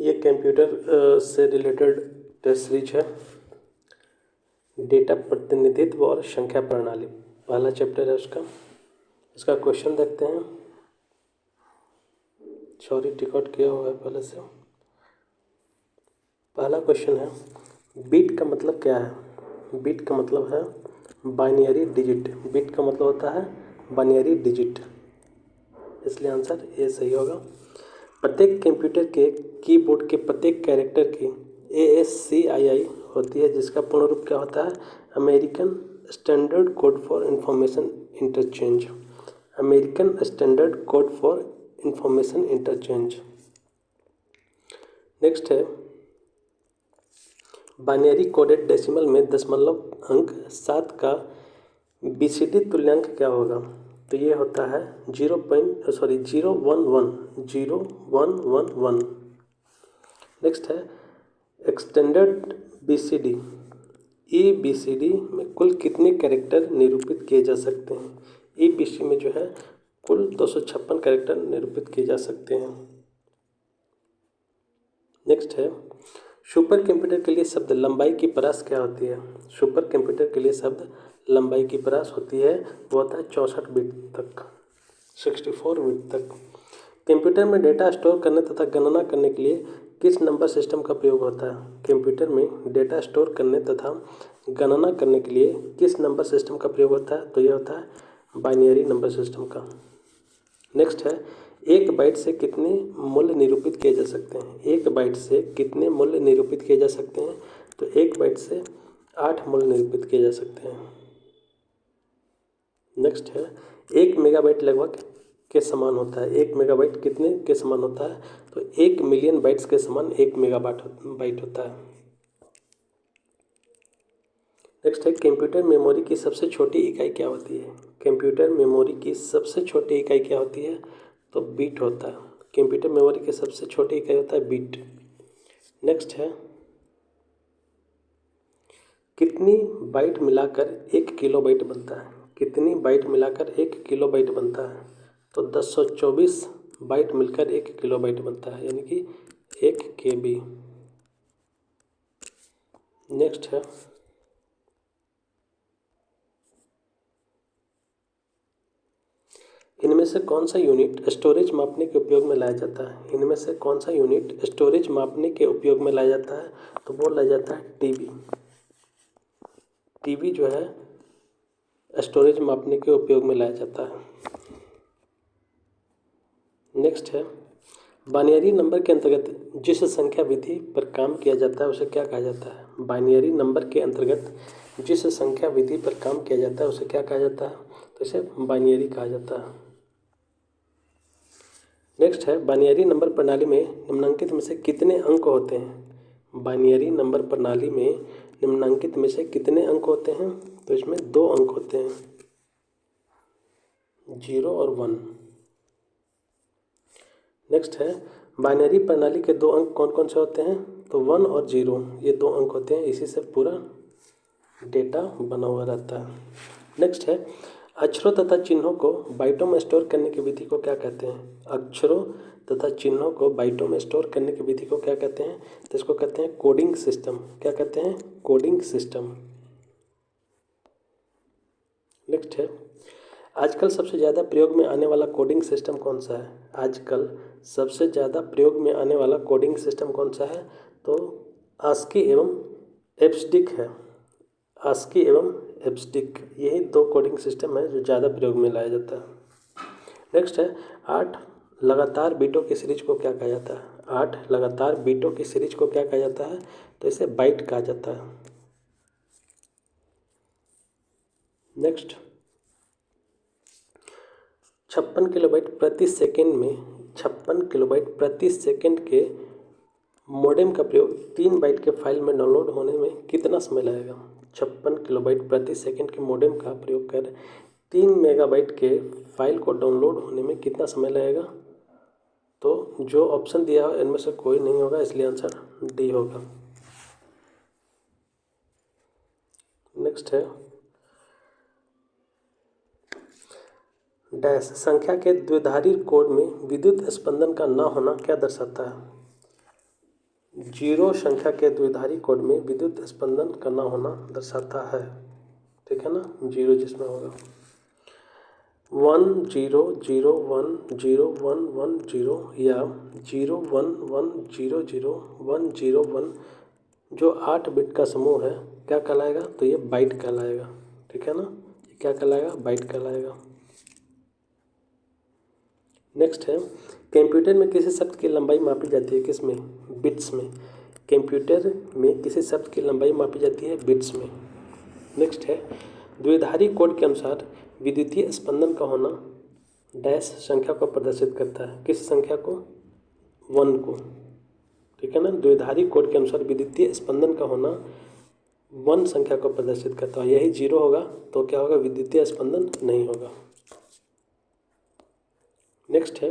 ये कंप्यूटर से related test series है। डेटा प्रतिनिधित्व और संख्या प्रणाली पहला चैप्टर है उसका। इसका क्वेश्चन देखते हैं। सॉरी, रिकॉर्ड किया हुआ है पहले से। पहला क्वेश्चन है, बीट का मतलब क्या है? बीट का मतलब है बाइनरी डिजिट। बीट का मतलब होता है बाइनरी डिजिट, इसलिए आंसर ए सही होगा। प्रत्येक कंप्यूटर के कीबोर्ड के प्रत्येक कैरेक्टर की ASCII होती है, जिसका पूर्ण रूप क्या होता है? American standard code for information interchange. American standard code for information interchange. Next है, बाइनरी कोडेड डेसिमल में दशमलव अंक 7 का BCD तुल्यांक क्या होगा? तो ये होता है 0.0111। नेक्स्ट है, एक्सटेंडेड BCD EBCD में कुल कितने कैरेक्टर निरूपित किए जा सकते हैं? EBCD में जो है कुल 256 कैरेक्टर निरूपित किए जा सकते हैं। नेक्स्ट है, सुपर कंप्यूटर के लिए शब्द लंबाई की परास क्या होती है? सुपर कंप्यूटर के लिए शब्द लंबाई की परास होती है, वो होता है 64 बिट तक, 64 बिट तक। कंप्यूटर में डेटा स्टोर करने तथा गणना करने के लिए किस नंबर सिस्टम का प्रयोग होता है? कंप्यूटर में डेटा स्टोर करने तथा गणना करने के लिए किस नंबर सिस्टम का प्रयोग होता है? तो यह होता है बाइनरी नंबर सिस्टम का। नेक्स्ट है, एक बाइट से कितने मूल्य निरूपित किए जा सकते हैं? एक बाइट से कितने मूल्य निरूपित किए जा सकते हैं? तो एक बाइट से 8 मूल्य निरूपित किए जा सकते हैं। नेक्स्ट है, 1 मेगाबाइट लगभग के समान होता है। 1 मेगाबाइट कितने के समान होता है? तो 1 मिलियन बाइट्स के समान 1 मेगाबाइट होता है। नेक्स्ट है, कंप्यूटर मेमोरी की सबसे छोटी इकाई क्या होती है? कंप्यूटर मेमोरी की सबसे छोटी इकाई क्या होती है? तो बीट होता है। कंप्यूटर मेमोरी की सबसे छोटी इकाई होता है बीट। नेक्स्ट है, कितनी बाइट मिलाकर 1 किलोबाइट बनता है? कितनी बाइट मिलाकर 1 किलोबाइट बनता है? तो 1024 बाइट मिलकर 1 किलोबाइट बनता है, यानी कि 1 KB। नेक्स्ट है, इनमें से कौन सा यूनिट स्टोरेज मापने के उपयोग में लाया जाता है? इनमें से कौन सा यूनिट स्टोरेज मापने के उपयोग में लाया जाता है? तो वो लाया जाता है TB। TB जो है स्टोरेज मापने के उपयोग में लाया जाता है। नेक्स्ट है, बाइनरी नंबर के अंतर्गत जिस संख्या विधि पर काम किया जाता है उसे क्या कहा जाता है? बाइनरी नंबर के अंतर्गत जिस संख्या विधि पर काम किया जाता है उसे क्या कहा जाता है? तो इसे बाइनरी कहा जाता है। नेक्स्ट है, बाइनरी नंबर प्रणाली में निम्नलिखित में से कितने अंक होते हैं? बाइनरी नंबर प्रणाली में निम्नलिखित में से कितने अंक होते हैं? तो इसमें 2 अंक होते हैं, 0 और 1। नेक्स्ट है, बाइनरी प्रणाली के 2 अंक कौन कौन से होते हैं? तो 1 और 0, ये 2 अंक होते हैं, इसी से पूरा डेटा बना हुआ रहता है। नेक्स्ट है, अक्षरों तथा चिन्हों को बाइटों में स्टोर करने की विधि को क्या कहते हैं? अक्षरों तथा चिन्हों को बाइटों में स्टोर करने की विधि को क्या कहते हैं? तो इसको कहते हैं कोडिंग सिस्टम। क्या कहते हैं? Coding system. नेक्स्ट है, आजकल सबसे ज़्यादा प्रयोग में आने वाला कोडिंग सिस्टम कौन सा है? आजकल सबसे ज़्यादा प्रयोग में आने वाला कोडिंग सिस्टम कौन सा है? तो ASCII एवं EBCDIC है। ASCII एवं EBCDIC, यही 2 कोडिंग सिस्टम है जो ज़्यादा प्रयोग में लाया जाता है। नेक्स्ट है, 8 लगातार बीटों की सीरीज को क्या कहा जाता है? 8 लगातार बीटों की सीरीज को क्या कहा जाता है? तो इसे बाइट कहा जाता है। नेक्स्ट, 56 किलोबाइट प्रति सेकंड में 56 किलोबाइट प्रति सेकंड के मोडेम का प्रयोग 3 बाइट के फाइल में डाउनलोड होने में कितना समय लगेगा? 56 किलोबाइट प्रति सेकंड के मोडेम का प्रयोग कर 3 मेगाबाइट के फाइल को डाउनलोड होने में कितना समय लगेगा? तो जो ऑप्शन दिया है इनमें से कोई नहीं होगा, इसलिए आंसर D होगा। नेक्स्ट है, डैश संख्या के द्विआधारी कोड में विद्युत स्पंदन का न होना क्या दर्शाता है? जीरो संख्या के द्विधारी कोड में विद्युत स्पंदन का न होना दर्शाता है। ठीक है ना, जीरो जिसमें होगा 1 0 0 1 0 1 1 0 या 0 1 1 0 0 1 0 1 जो 8 बिट का समूह है क्या कहलाएगा? तो ये बाइट कहलाएगा। ठीक है ना, ये क्या कहलाएगा? बाइट कहलाएगा। नेक्स्ट है, कंप्यूटर में किसी शब्द की लंबाई मापी जाती है किस में? बिट्स में। कंप्यूटर में किसी शब्द की लंबाई मापी जाती है बिट्स में। नेक्स्ट है, द्विधारी कोड के अनुसार विद्युतीय स्पंदन का होना डैश संख्या को प्रदर्शित करता है। किस संख्या को? 1 को। ठीक है ना, द्विधारी कोड के अनुसार विद्युतीय स्पंदन का होना 1 संख्या को प्रदर्शित करता है। यही 0 होगा तो क्या होगा? विद्युतीय स्पंदन नहीं होगा। नेक्स्ट है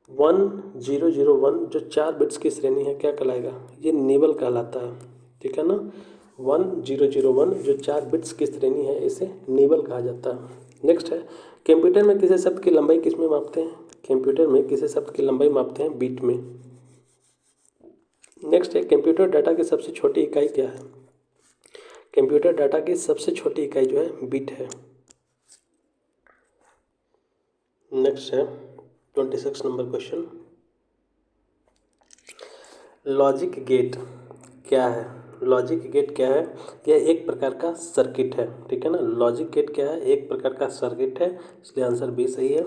1001 जो 4 बिट्स की श्रेणी है क्या कहलाएगा? ये निबल कहलाता है। ठीक है ना, 1001 जो 4 बिट्स की श्रेणी है इसे निबल कहा जाता है। नेक्स्ट है, कंप्यूटर में किसी शब्द की लंबाई किस में मापते हैं? कंप्यूटर में किसी शब्द की लंबाई मापते हैं बीट में। नेक्स्ट है, कंप्यूटर डाटा की सबसे छोटी इकाई क्या है? कंप्यूटर डाटा की सबसे छोटी इकाई जो है बिट है। नेक्स्ट है 26 नंबर क्वेश्चन, लॉजिक गेट क्या है? लॉजिक गेट क्या है? यह एक प्रकार का सर्किट है। ठीक है ना, लॉजिक गेट क्या है? एक प्रकार का सर्किट है, इसलिए आंसर बी सही है।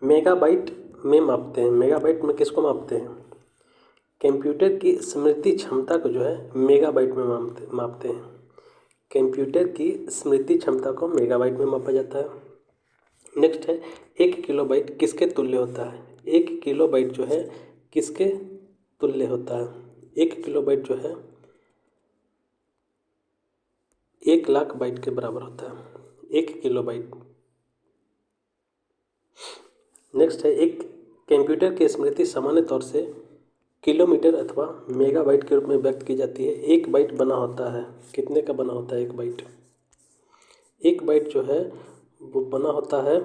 मेगाबाइट में मापते हैं। मेगाबाइट में किसको मापते हैं? कंप्यूटर की स्मृति क्षमता को जो है मेगाबाइट में मापते हैं। कंप्यूटर की स्मृति क्षमता को मेगाबाइट में मापा जाता है। नेक्स्ट है, 1 किलोबाइट किसके तुल्य होता है? 1 किलोबाइट जो है किसके तुल्य होता है? 1 किलोबाइट जो है 1 लाख बाइट के बराबर होता है। 1 किलोबाइट। नेक्स्ट है, एक कंप्यूटर की स्मृति सामान्य तौर से किलोमीटर अथवा मेगाबाइट के रूप में व्यक्त की जाती है। 1 बाइट बना होता है, कितने का बना होता है 1 बाइट? 1 बाइट जो है वो बना होता है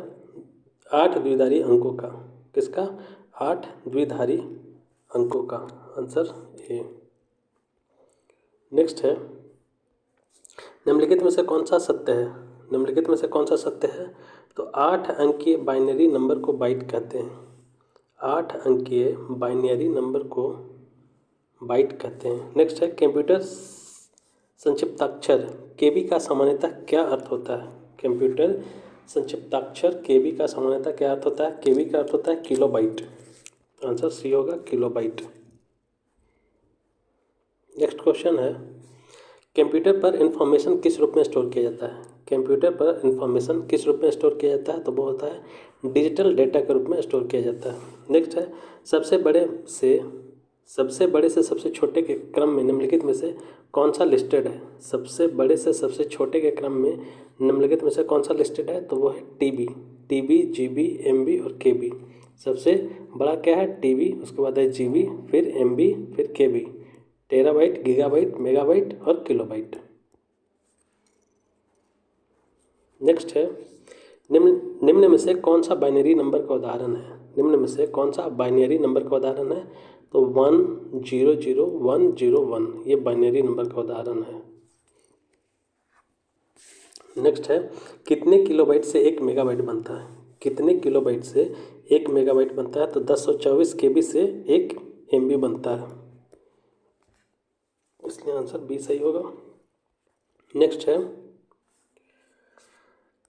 8 द्विधारी अंकों का। किसका? 8 द्विधारी अंकों का। Answer A. नेक्स्ट है, निम्नलिखित में से कौन सा सत्य है? निम्नलिखित में से कौन सा सत्य है? तो 8 अंकीय बाइनरी नंबर को बाइट कहते हैं। 8 अंकीय बाइनरी नंबर को बाइट कहते हैं। नेक्स्ट है, कंप्यूटर संक्षिप्ताक्षर केबी का सामान्यतः क्या अर्थ होता है? कंप्यूटर संक्षिप्ताक्षर केबी का सामान्यतः क्या अर्थ होता है? केबी का अर्थ होता है किलोबाइट। आंसर सी होगा, किलोबाइट। नेक्स्ट क्वेश्चन है, कंप्यूटर पर इंफॉर्मेशन किस रूप में स्टोर किया जाता है? कंप्यूटर पर इंफॉर्मेशन किस रूप में स्टोर किया जाता है? तो वो होता है डिजिटल डेटा के रूप में स्टोर किया जाता है। नेक्स्ट है, सबसे बड़े से सबसे छोटे के क्रम में निम्नलिखित में से कौन सा लिस्टेड है? सबसे बड़े से सबसे छोटे के क्रम में निम्नलिखित में से कौन सा लिस्टेड है? तो वो है टीबी। GB, MB और KB। सबसे बड़ा क्या है? टीबी, उसके बाद है GB, फिर MB, फिर KB। टेराबाइट, गीगाबाइट, मेगाबाइट और किलोबाइट। नेक्स्ट है, निम्न में से कौन सा बाइनरी नंबर का उदाहरण है? निम्न में से कौन सा बाइनरी नंबर का उदाहरण है? तो 1 0 0 1 0 1 ये बाइनरी नंबर का उदाहरण है। नेक्स्ट है, कितने किलोबाइट से 1 मेगाबाइट बनता है? कितने किलोबाइट से 1 मेगाबाइट बनता है? तो 1024 KB से 1 MB बनता है, इसलिए आंसर बी सही होगा। नेक्स्ट है,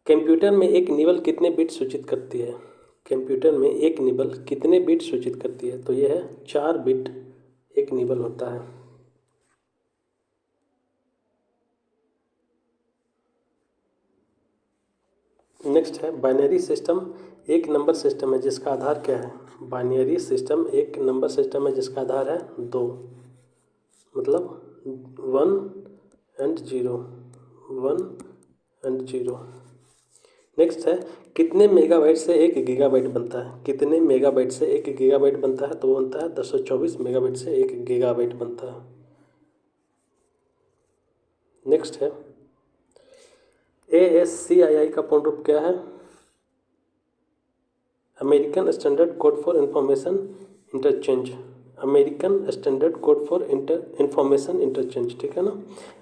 कंप्यूटर में एक निबल कितने बिट सूचित करती है? कंप्यूटर में एक निबल कितने बिट सूचित करती है? तो यह है 4 बिट एक निबल होता है। नेक्स्ट है, बाइनरी सिस्टम एक नंबर सिस्टम है जिसका आधार क्या है? बाइनरी सिस्टम एक नंबर सिस्टम है जिसका आधार है 2, मतलब 1 और 0, 1 और 0। नेक्स्ट है, कितने मेगाबाइट से 1 गीगाबाइट बनता है? कितने मेगाबाइट से 1 गीगाबाइट बनता है? तो वो बनता है 1024 मेगाबाइट से 1 गीगाबाइट बनता है। नेक्स्ट है, ASCII का पूर्ण रूप क्या है? American standard code for information interchange. American standard code for information interchange, ठीक है ना,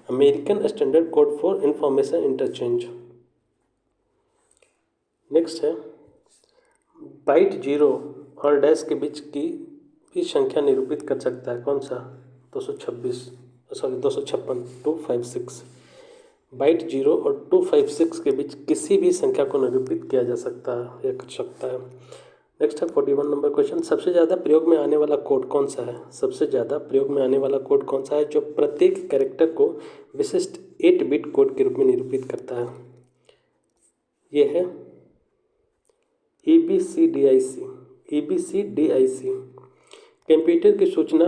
American standard code for information interchange. Next है बाइट जीरो और डैश के बीच की भी संख्या निरूपित कर सकता है, कौन सा, 256 256। बाइट जीरो और 256 के बीच किसी भी संख्या को निरूपित किया जा सकता है या कर सकता है। नेक्स्ट है 41 नंबर क्वेश्चन, सबसे ज़्यादा प्रयोग में आने वाला कोड कौन सा है, सबसे ज़्यादा प्रयोग में आने वाला कोड कौन सा है जो प्रत्येक कैरेक्टर को विशिष्ट 8 बिट कोड के रूप में निरूपित करता है। ये है EBCDIC। कंप्यूटर की सूचना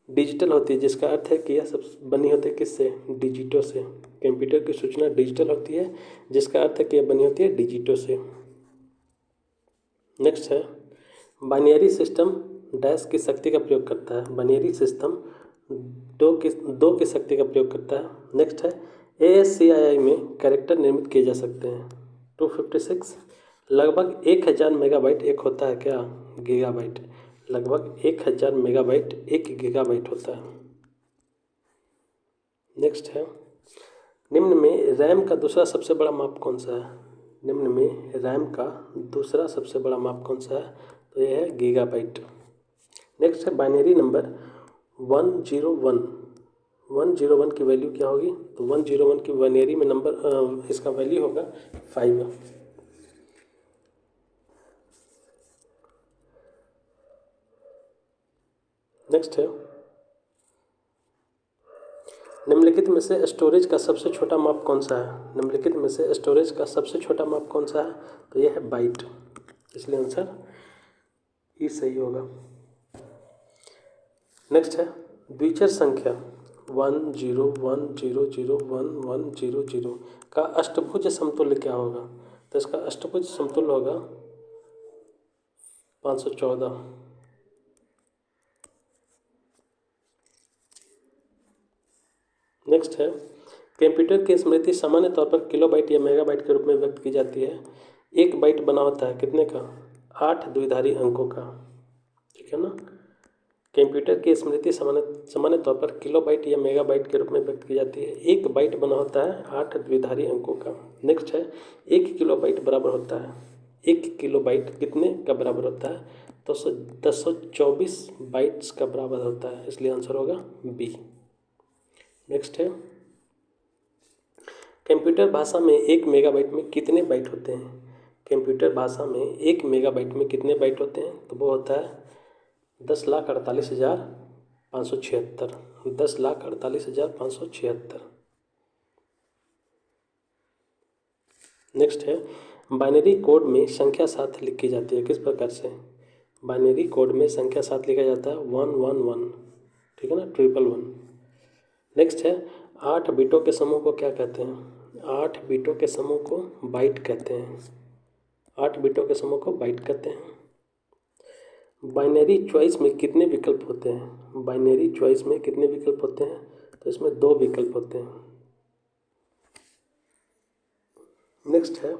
डिजिटल होती है, जिसका अर्थ है कि यह सब बनी होती है किससे, डिजिटों से। कंप्यूटर की सूचना डिजिटल होती है, जिसका अर्थ है कि यह बनी होती है डिजिटों से। नेक्स्ट है बाइनरी सिस्टम डैश की शक्ति का प्रयोग करता है, बाइनरी सिस्टम दो की शक्ति का प्रयोग करता है। नेक्स्ट है ASCII में कैरेक्टर निर्मित किए जा सकते हैं, 256। लगभग 1000 मेगाबाइट एक होता है क्या, गीगाबाइट, लगभग 1000 मेगाबाइट 1 गीगाबाइट होता है। नेक्स्ट है निम्न में रैम का दूसरा सबसे बड़ा माप कौन सा है, निम्न में रैम का दूसरा सबसे बड़ा माप कौन सा है, तो यह है गीगाबाइट। नेक्स्ट है बाइनरी नंबर 101 की वैल्यू क्या होगी, तो 101 की बाइनरी में नंबर इसका वैल्यू होगा 5। नेक्स्ट है निम्नलिखित में से स्टोरेज का सबसे छोटा माप कौन सा है, निम्नलिखित में से स्टोरेज का सबसे छोटा माप कौन सा है, तो यह है बाइट, इसलिए आंसर ई सही होगा। नेक्स्ट है द्विचर संख्या 10100110 का अष्टभुज समतुल्य क्या होगा, तो इसका अष्टभुज समतुल्य होगा 514। नेक्स्ट है कंप्यूटर की स्मृति सामान्य तौर पर किलोबाइट या मेगाबाइट के रूप में व्यक्त की जाती है, एक बाइट बना होता है कितने का, 8 द्विधारी अंकों का, ठीक है ना। कंप्यूटर की स्मृति सामान्य तौर पर किलोबाइट या मेगाबाइट के रूप में व्यक्त की जाती है, एक बाइट बना होता है 8 द्विधारी अंकों का। नेक्स्ट है 1 किलोबाइट बराबर होता है, 1 किलोबाइट कितने का बराबर होता है, तो 1024 बाइट्स का बराबर होता है, इसलिए आंसर होगा बी। नेक्स्ट है कंप्यूटर भाषा में 1 मेगाबाइट में कितने बाइट होते हैं, कंप्यूटर भाषा में 1 मेगाबाइट में कितने बाइट होते हैं, तो वो होता है 10,48,576, 10,48,576। नेक्स्ट है बाइनरी कोड में संख्या 7 लिखी जाती है, किस प्रकार से, बाइनरी कोड में संख्या 7 लिखा जाता है 111, ठीक है ना, 111। नेक्स्ट है 8 बिटों के समूह को क्या कहते हैं, 8 बिटों के समूह को बाइट कहते हैं, 8 बिटों के समूह को बाइट कहते हैं। बाइनरी चॉइस में कितने विकल्प होते हैं, बाइनरी चॉइस में कितने विकल्प होते हैं, तो इसमें 2 विकल्प होते हैं। नेक्स्ट है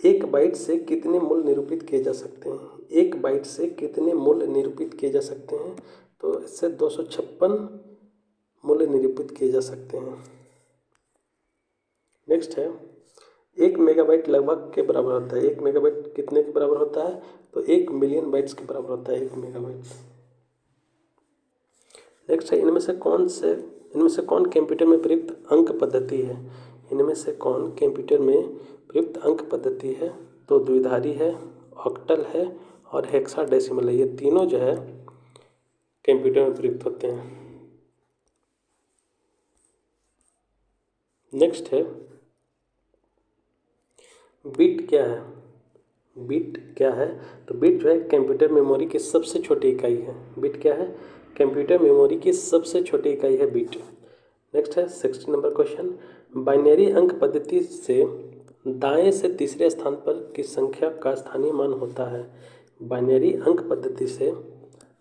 एक बाइट से कितने मूल्य निरूपित किए जा सकते हैं, एक बाइट से कितने मूल्य निरूपित किए जा सकते हैं, तो इससे 256 मूल्य निरूपित किए जा सकते हैं। नेक्स्ट है 1 मेगाबाइट लगभग के बराबर होता है, 1 मेगाबाइट कितने के बराबर होता है, तो 1 मिलियन बाइट्स के बराबर होता है 1 मेगाबाइट। नेक्स्ट है इनमें से कौन कंप्यूटर में प्रयुक्त अंक पद्धति है, इनमें से कौन कंप्यूटर में प्रयुक्त अंक पद्धति है, तो द्विधारी है, ऑक्टल है और हेक्साडेसिमल है, ये तीनों जो है कंप्यूटर में प्रयुक्त होते हैं। नेक्स्ट है बिट क्या है, बिट क्या है, तो बिट जो है कंप्यूटर मेमोरी की सबसे छोटी इकाई है, बिट क्या है, कंप्यूटर मेमोरी की सबसे छोटी इकाई है बिट। नेक्स्ट है 60 नंबर क्वेश्चन, बाइनरी अंक पद्धति से दाएं से तीसरे स्थान पर की संख्या का स्थानीय मान होता है, बाइनरी अंक पद्धति से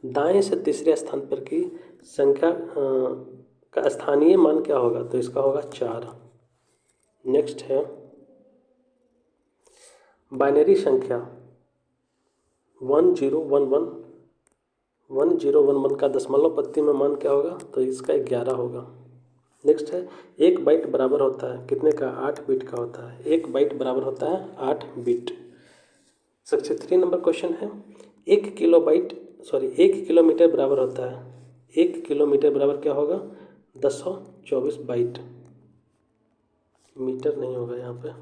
दाएं से तीसरे स्थान पर की संख्या का स्थानीय मान क्या होगा, तो इसका होगा 4। नेक्स्ट है बाइनरी संख्या 1011 1011 का दशमलव पत्ती में मान क्या होगा, तो इसका 11 होगा। नेक्स्ट है, एक बाइट बराबर होता है कितने का, 8 बिट का होता है। एक बाइट बराबर होता है 8 बिट। 63 नंबर क्वेश्चन है, 1 किलोमीटर बराबर होता है, 1 किलोमीटर बराबर क्या होगा, 1024 बाइट। मीटर नहीं होगा यहाँ पे।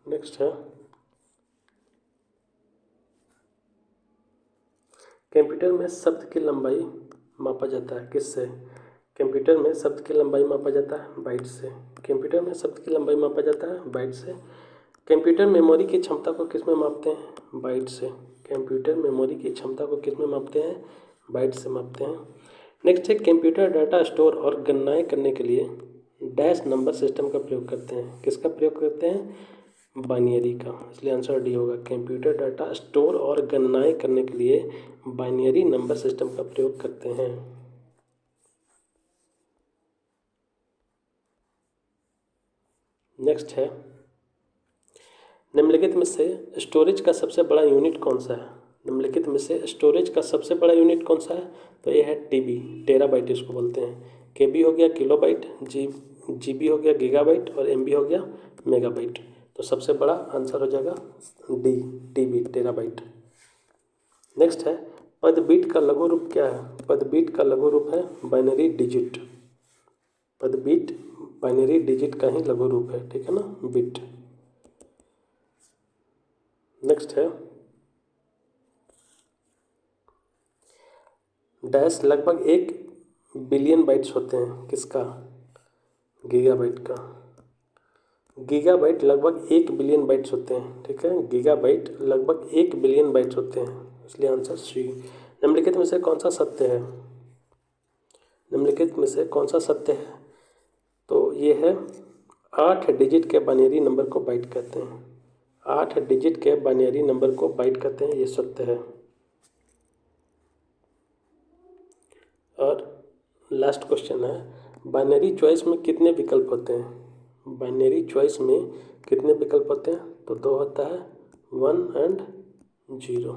नेक्स्ट है, कंप्यूटर में शब्द की लंबाई मापा जाता है किससे, कंप्यूटर में शब्द की लंबाई मापा जाता है बाइट से। कंप्यूटर में शब्द की लंबाई मापा जाता है बाइट से। कंप्यूटर मेमोरी की क्षमता को किस में मापते हैं, बाइट से। कंप्यूटर मेमोरी की क्षमता को किस में मापते हैं, बाइट से मापते हैं। नेक्स्ट है, कंप्यूटर डाटा स्टोर और गणनाएं करने के लिए डैश नंबर सिस्टम का प्रयोग करते हैं। किसका प्रयोग करते हैं, बाइनरी का, इसलिए आंसर डी होगा। कंप्यूटर डाटा स्टोर और गणनाएं करने के लिए बाइनरी नंबर सिस्टम का प्रयोग करते हैं। नेक्स्ट है, निम्नलिखित में से स्टोरेज का सबसे बड़ा यूनिट कौन सा है, निम्नलिखित में से स्टोरेज का सबसे बड़ा यूनिट कौन सा है, तो ये है टीबी, टेराबाइट इसको बोलते हैं। केबी हो गया किलोबाइट, जीबी हो गया गीगाबाइट और एमबी हो गया मेगाबाइट। तो सबसे बड़ा आंसर हो जाएगा डी, टीबी, टेराबाइट। नेक्स्ट है, पदबीट का लघु रूप क्या है, पदबीट का लघु रूप है बाइनरी डिजिट। पदबीट बाइनरी डिजिट का ही लघु रूप है, ठीक है ना, बिट। नेक्स्ट है, डैश लगभग 1 बिलियन बाइट्स होते हैं, किसका, गीगाबाइट का। गीगाबाइट लगभग 1 बिलियन बाइट्स होते हैं, ठीक है, गीगाबाइट लगभग 1 बिलियन बाइट्स होते हैं, इसलिए आंसर सी। निम्नलिखित में से कौन सा सत्य है, निम्नलिखित में से कौन सा सत्य है, तो ये है 8 डिजिट के बाइनरी नंबर को बाइट कहते हैं। 8 डिजिट के बाइनरी नंबर को बाइट कहते हैं, ये सत्य है। और लास्ट क्वेश्चन है, बाइनरी चॉइस में कितने विकल्प होते हैं, बाइनरी चॉइस में कितने विकल्प होते हैं, तो 2 होता है, 1 और 0।